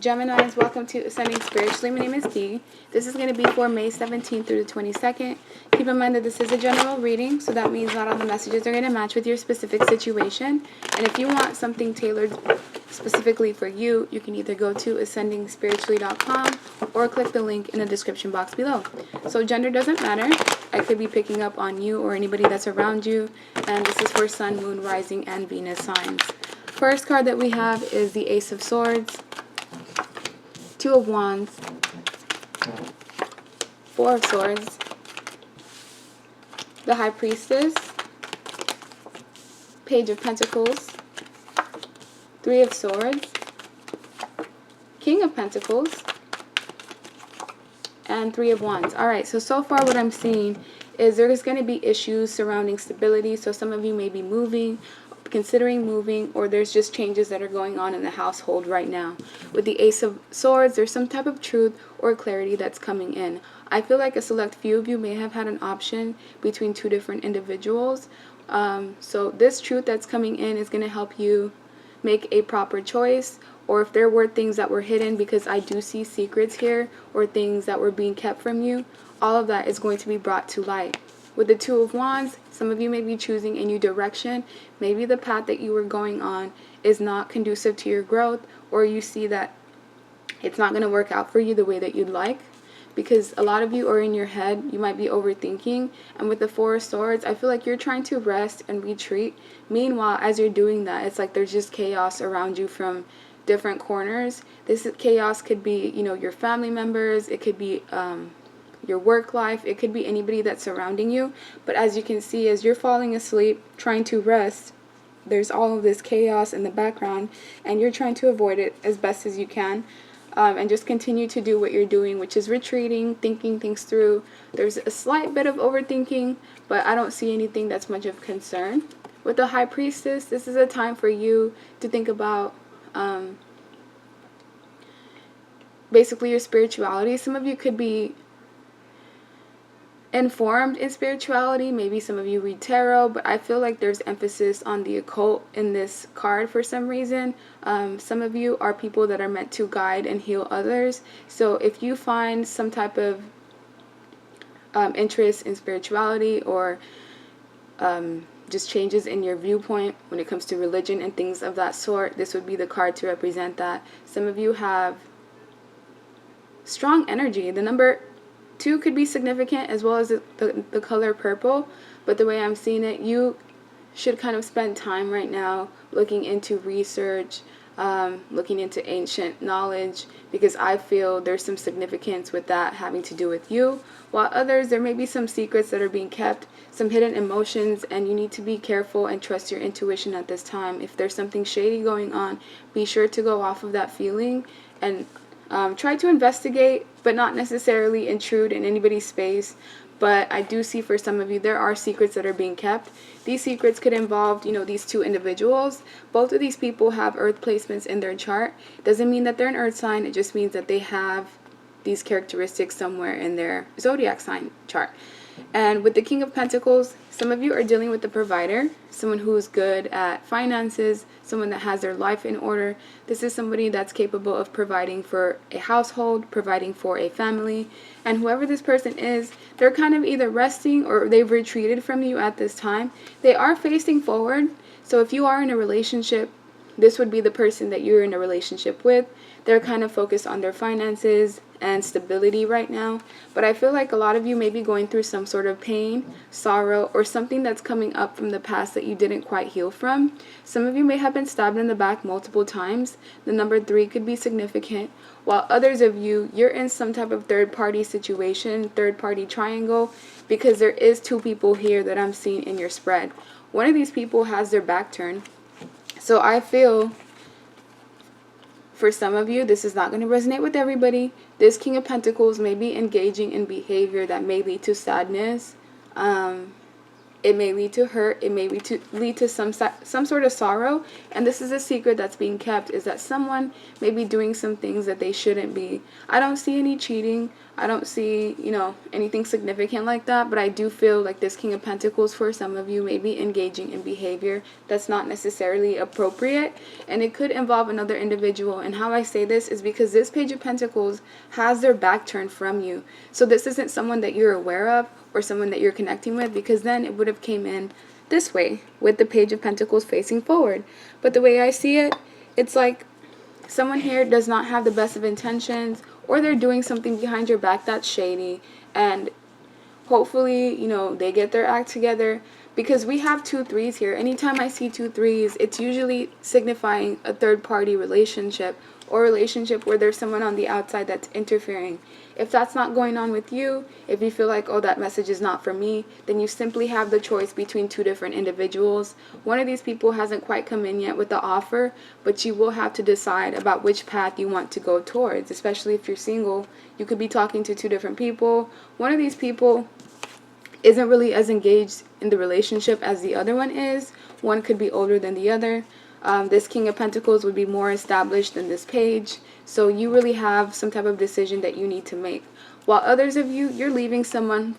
Geminis, welcome to Ascending Spiritually. My name is Dee. This is going to be for May 17th through the 22nd. Keep in mind that this is a general reading, so that means not all the messages are going to match with your specific situation. And if you want something tailored specifically for you, you can either go to ascendingspiritually.com or click the link in the description box below. So gender doesn't matter. I could be picking up on you or anybody that's around you. And this is for Sun, Moon, Rising, and Venus signs. First card that we have is the Ace of Swords, Two of Wands, Four of Swords, the High Priestess, Page of Pentacles, Three of Swords, King of Pentacles, and Three of Wands. Alright, so far what I'm seeing is there's going to be issues surrounding stability. So some of you may be moving, considering moving, or there's just changes that are going on in the household right now. With the Ace of Swords, there's some type of truth or clarity that's coming in. I feel like a select few of you may have had an option between two different individuals. So this truth that's coming in is going to help you make a proper choice, or if there were things that were hidden, because I do see secrets here, or things that were being kept from you, all of that is going to be brought to light. With the Two of Wands, some of you may be choosing a new direction. Maybe the path that you were going on is not conducive to your growth, or you see that it's not going to work out for you the way that you'd like, because a lot of you are in your head. You might be overthinking. And with the Four of Swords, I feel like you're trying to rest and retreat. Meanwhile, as you're doing that, it's like there's just chaos around you from different corners. This chaos could be, you know, your family members. It could be your work life. It could be anybody that's surrounding you. But as you can see, as you're falling asleep, trying to rest, there's all of this chaos in the background, and you're trying to avoid it as best as you can. And just continue to do what you're doing, which is retreating, thinking things through. There's a slight bit of overthinking, but I don't see anything that's much of concern. With the High Priestess, this is a time for you to think about basically your spirituality. Some of you could be informed in spirituality. Maybe some of you read tarot, but I feel like there's emphasis on the occult in this card for some reason. Some of you are people that are meant to guide and heal others. So if you find some type of interest in spirituality, or just changes in your viewpoint when it comes to religion and things of that sort, this would be the card to represent that. Some of you have strong energy. The number 2 could be significant, as well as the color purple, but the way I'm seeing it, you should kind of spend time right now looking into research, looking into ancient knowledge, because I feel there's some significance with that having to do with you. While others, there may be some secrets that are being kept, some hidden emotions, and you need to be careful and trust your intuition at this time. If there's something shady going on, be sure to go off of that feeling and try to investigate, but not necessarily intrude in anybody's space. But I do see for some of you, there are secrets that are being kept. These secrets could involve, you know, these two individuals. Both of these people have earth placements in their chart. Doesn't mean that they're an earth sign. It just means that they have these characteristics somewhere in their zodiac sign chart. And with the King of Pentacles, some of you are dealing with the provider, someone who is good at finances, someone that has their life in order. This is somebody that's capable of providing for a household, providing for a family. And whoever this person is, they're kind of either resting or they've retreated from you at this time. They are facing forward. So if you are in a relationship, this would be the person that you're in a relationship with. They're kind of focused on their finances and stability right now. But I feel like a lot of you may be going through some sort of pain, sorrow, or something that's coming up from the past that you didn't quite heal from. Some of you may have been stabbed in the back multiple times. The number 3 could be significant. While others of you, you're in some type of third-party situation, third-party triangle, because there is 2 people here that I'm seeing in your spread. One of these people has their back turned. So I feel for some of you, this is not going to resonate with everybody. This King of Pentacles may be engaging in behavior that may lead to sadness. It may lead to hurt. It may lead to some sort of sorrow. And this is a secret that's being kept, is that someone may be doing some things that they shouldn't be. I don't see any cheating. I don't see, anything significant like that. But I do feel like this King of Pentacles for some of you may be engaging in behavior that's not necessarily appropriate. And it could involve another individual. And how I say this is because this Page of Pentacles has their back turned from you. So this isn't someone that you're aware of or someone that you're connecting with, because then it would have came in this way with the Page of Pentacles facing forward. But the way I see it, it's like someone here does not have the best of intentions, or they're doing something behind your back that's shady, and hopefully, they get their act together, because we have 2 3s here. Anytime I see 2 3s, it's usually signifying a third-party relationship, or a relationship where there's someone on the outside that's interfering. If that's not going on with you, if you feel like, oh, that message is not for me, then you simply have the choice between 2 different individuals. One of these people hasn't quite come in yet with the offer, but you will have to decide about which path you want to go towards. Especially if you're single, you could be talking to 2 different people. One of these people isn't really as engaged in the relationship as the other one is. One could be older than the other. This King of Pentacles would be more established than this page. So you really have some type of decision that you need to make. While others of you, you're leaving someone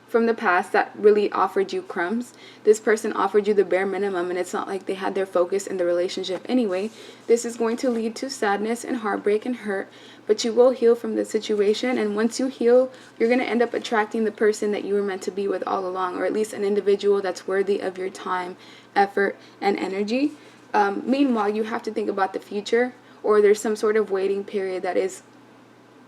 from the past that really offered you crumbs. This person offered you the bare minimum, and it's not like they had their focus in the relationship anyway. This is going to lead to sadness and heartbreak and hurt, but you will heal from the situation. And once you heal, you're going to end up attracting the person that you were meant to be with all along, or at least an individual that's worthy of your time, effort, and energy. Meanwhile, you have to think about the future, or there's some sort of waiting period that is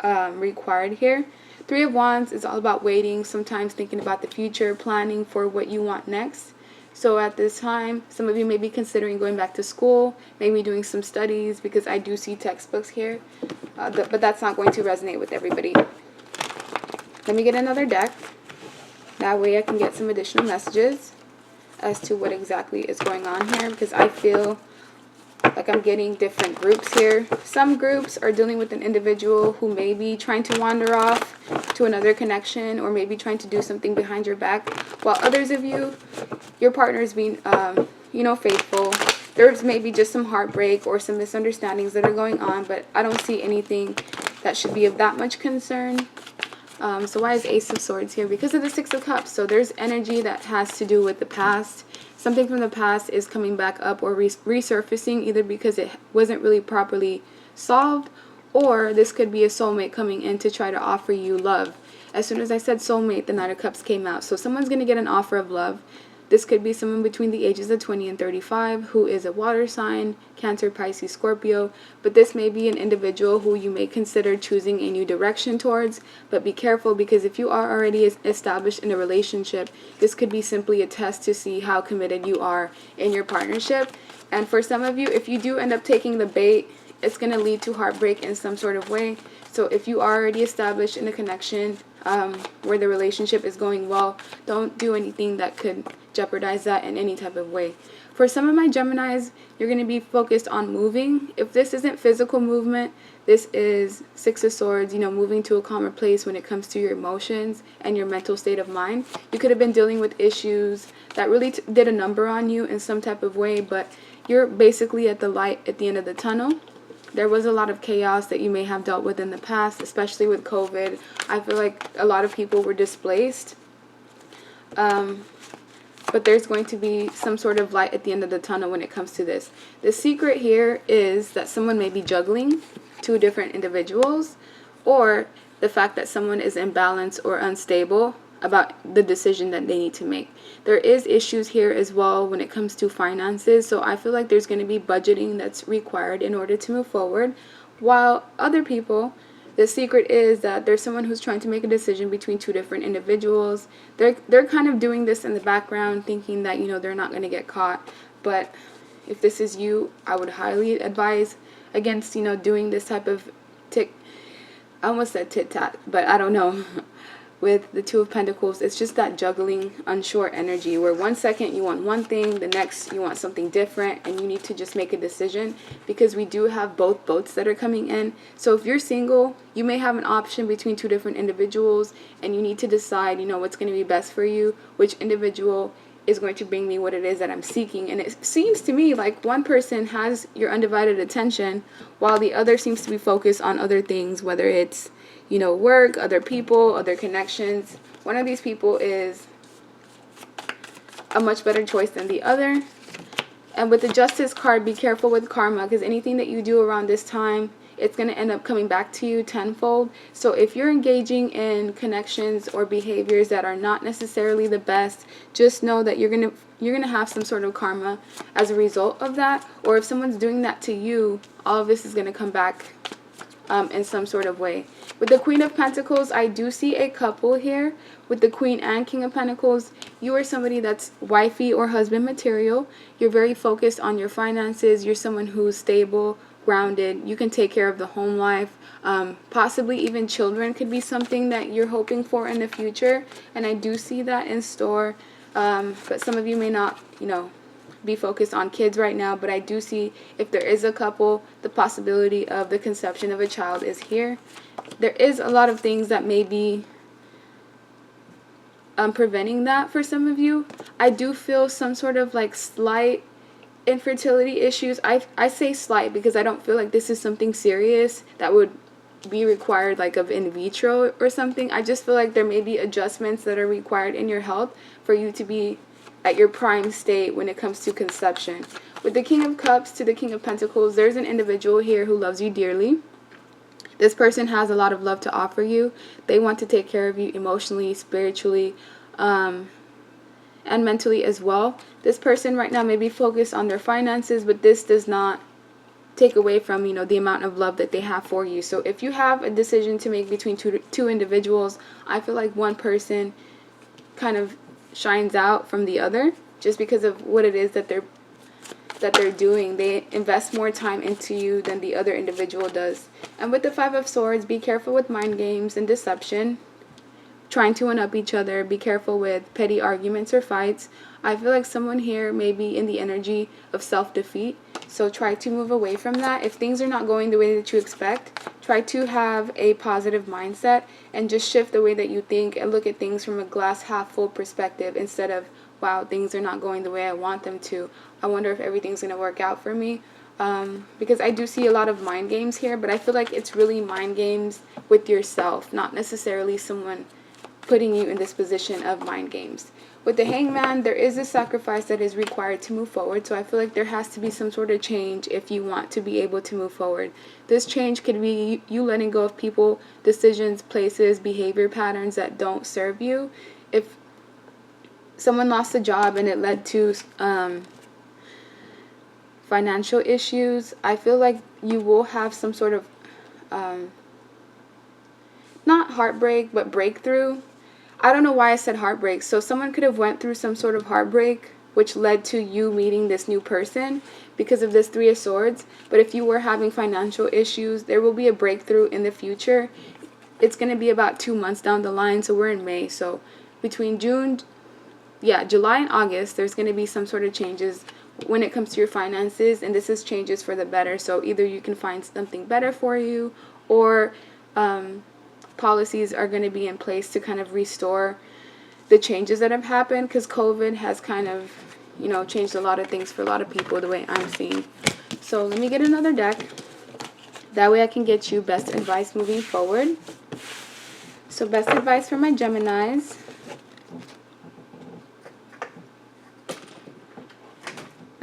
required here. 3 of Wands is all about waiting, sometimes thinking about the future, planning for what you want next. So at this time, some of you may be considering going back to school, maybe doing some studies, because I do see textbooks here, but that's not going to resonate with everybody. Let me get another deck. That way I can get some additional messages as to what exactly is going on here, because I feel like I'm getting different groups here. Some groups are dealing with an individual who may be trying to wander off to another connection, or maybe trying to do something behind your back, while others of you, your partner is being faithful. There's maybe just some heartbreak or some misunderstandings that are going on, but I don't see anything that should be of that much concern. So why is Ace of Swords here? Because of the 6 of Cups. So there's energy that has to do with the past. Something from the past is coming back up or resurfacing, either because it wasn't really properly solved, or this could be a soulmate coming in to try to offer you love. As soon as I said soulmate, the Knight of Cups came out. So someone's going to get an offer of love. This could be someone between the ages of 20 and 35 who is a water sign, Cancer, Pisces, Scorpio. But this may be an individual who you may consider choosing a new direction towards. But be careful, because if you are already established in a relationship, this could be simply a test to see how committed you are in your partnership. And for some of you, if you do end up taking the bait, it's going to lead to heartbreak in some sort of way. So if you are already established in a connection where the relationship is going well, don't do anything that could jeopardize that in any type of way. For some of my Geminis, you're going to be focused on moving. If this isn't physical movement, this is 6 of Swords, moving to a calmer place when it comes to your emotions and your mental state of mind. You could have been dealing with issues that really did a number on you in some type of way, but you're basically at the light at the end of the tunnel. There was a lot of chaos that you may have dealt with in the past, especially with COVID. I feel like a lot of people were displaced. But there's going to be some sort of light at the end of the tunnel when it comes to this. The secret here is that someone may be juggling 2 different individuals, or the fact that someone is imbalanced or unstable about the decision that they need to make. There is issues here as well when it comes to finances, so I feel like there's going to be budgeting that's required in order to move forward. While other people, the secret is that there's someone who's trying to make a decision between 2 different individuals. They're kind of doing this in the background, thinking that they're not going to get caught. But if this is you, I would highly advise against doing this type of I almost said tit-tat, but I don't know. with the Two of Pentacles, it's just that juggling, unsure energy where 1 second you want one thing, the next you want something different, and you need to just make a decision, because we do have both boats that are coming in. So if you're single, you may have an option between two different individuals, and you need to decide, you know, what's going to be best for you, which individual is going to bring me what it is that I'm seeking. And it seems to me like one person has your undivided attention while the other seems to be focused on other things, whether it's, you know, work, other people, other connections. One of these people is a much better choice than the other. And with the Justice card, be careful with karma, because anything that you do around this time, it's going to end up coming back to you tenfold. So if you're engaging in connections or behaviors that are not necessarily the best, just know that you're going to have some sort of karma as a result of that. Or if someone's doing that to you, all of this is going to come back in some sort of way. With the Queen of Pentacles, I do see a couple here. With the Queen and King of Pentacles, you are somebody that's wifey or husband material. You're very focused on your finances. You're someone who's stable, grounded. You can take care of the home life. Possibly even children could be something that you're hoping for in the future. And I do see that in store. But some of you may not, you know, be focused on kids right now, but I do see, if there is a couple, the possibility of the conception of a child is here. There is a lot of things that may be preventing that for some of you. I do feel some sort of like slight infertility issues. I say slight because I don't feel like this is something serious that would be required like of in vitro or something. I just feel like there may be adjustments that are required in your health for you to be at your prime state when it comes to conception. With the King of Cups to the King of Pentacles, there's an individual here who loves you dearly. This person has a lot of love to offer you. They want to take care of you emotionally, spiritually, and mentally as well. This person right now may be focused on their finances, but this does not take away from, you know, the amount of love that they have for you. So if you have a decision to make between two individuals, I feel like one person kind of shines out from the other just because of what it is that they're doing. They invest more time into you than the other individual does. And with the Five of Swords, be careful with mind games and deception, trying to one-up each other. Be careful with petty arguments or fights. I feel like someone here may be in the energy of self-defeat, so try to move away from that. If things are not going the way that you expect, try to have a positive mindset and just shift the way that you think and look at things from a glass half full perspective instead of, wow, things are not going the way I want them to. I wonder if everything's going to work out for me. Because I do see a lot of mind games here, but I feel like it's really mind games with yourself, not necessarily someone putting you in this position of mind games. With the Hangman, there is a sacrifice that is required to move forward, so I feel like there has to be some sort of change if you want to be able to move forward. This change could be you letting go of people, decisions, places, behavior patterns that don't serve you. If someone lost a job and it led to financial issues, I feel like you will have some sort of not heartbreak, but breakthrough. I don't know why I said heartbreak. So someone could have went through some sort of heartbreak which led to you meeting this new person because of this Three of Swords. But if you were having financial issues, there will be a breakthrough in the future. It's going to be about 2 months down the line, so we're in May. So between July and August, there's going to be some sort of changes when it comes to your finances, and this is changes for the better. So either you can find something better for you, or policies are going to be in place to kind of restore the changes that have happened, because COVID has kind of, you know, changed a lot of things for a lot of people the way I'm seeing. So let me get another deck. That way I can get you best advice moving forward. So best advice for my Geminis.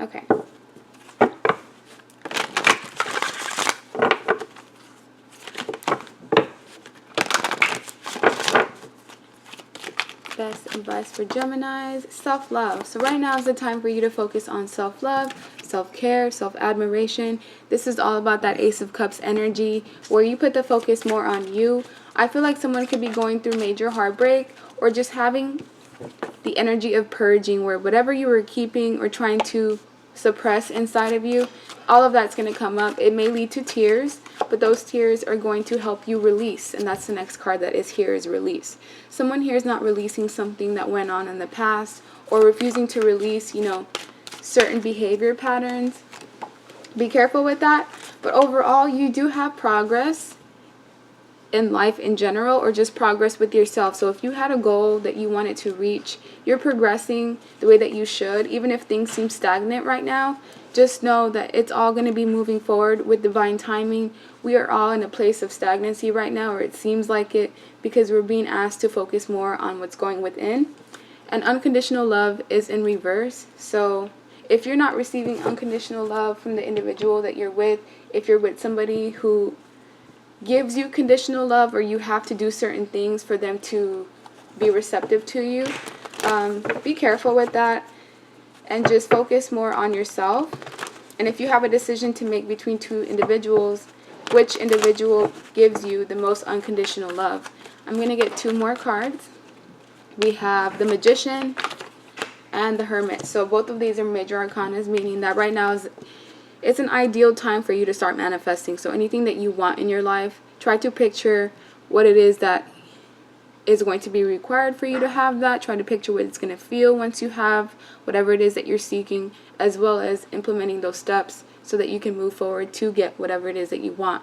Okay. Best advice for Geminis, self-love. So right now is the time for you to focus on self-love, self-care, self-admiration. This is all about that Ace of Cups energy where you put the focus more on you. I feel like someone could be going through major heartbreak or just having the energy of purging, where whatever you were keeping or trying to suppress inside of you, all of that's going to come up. It may lead to tears, but those tears are going to help you release. And that's the next card that is here, is release. Someone here is not releasing something that went on in the past, or refusing to release, certain behavior patterns. Be careful with that. But overall, you do have progress in life in general, or just progress with yourself. So if you had a goal that you wanted to reach, you're progressing the way that you should. Even if things seem stagnant right now, just know that it's all going to be moving forward with divine timing. We are all in a place of stagnancy right now, or it seems like it, because we're being asked to focus more on what's going within. And unconditional love is in reverse. So if you're not receiving unconditional love from the individual that you're with, if you're with somebody who gives you conditional love, or you have to do certain things for them to be receptive to you, be careful with that and just focus more on yourself. And if you have a decision to make between two individuals, which individual gives you the most unconditional love? I'm going to get 2 more cards. We have the Magician and the Hermit. So both of these are major arcanas, meaning that right now it's an ideal time for you to start manifesting. So anything that you want in your life, try to picture what it is that is going to be required for you to have that. Try to picture what it's going to feel once you have whatever it is that you're seeking, as well as implementing those steps so that you can move forward to get whatever it is that you want.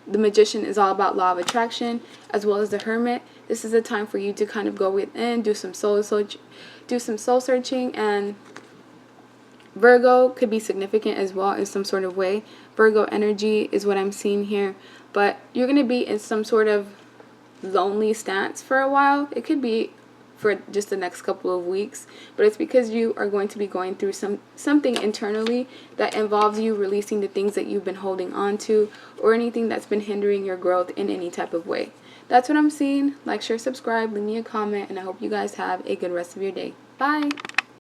The Magician is all about law of attraction, as well as the Hermit. This is a time for you to kind of go within, do some soul searching, and Virgo could be significant as well in some sort of way. Virgo energy is what I'm seeing here. But you're going to be in some sort of lonely stance for a while. It could be for just the next couple of weeks. But it's because you are going to be going through something internally that involves you releasing the things that you've been holding on to, or anything that's been hindering your growth in any type of way. That's what I'm seeing. Like, share, subscribe, leave me a comment, and I hope you guys have a good rest of your day. Bye!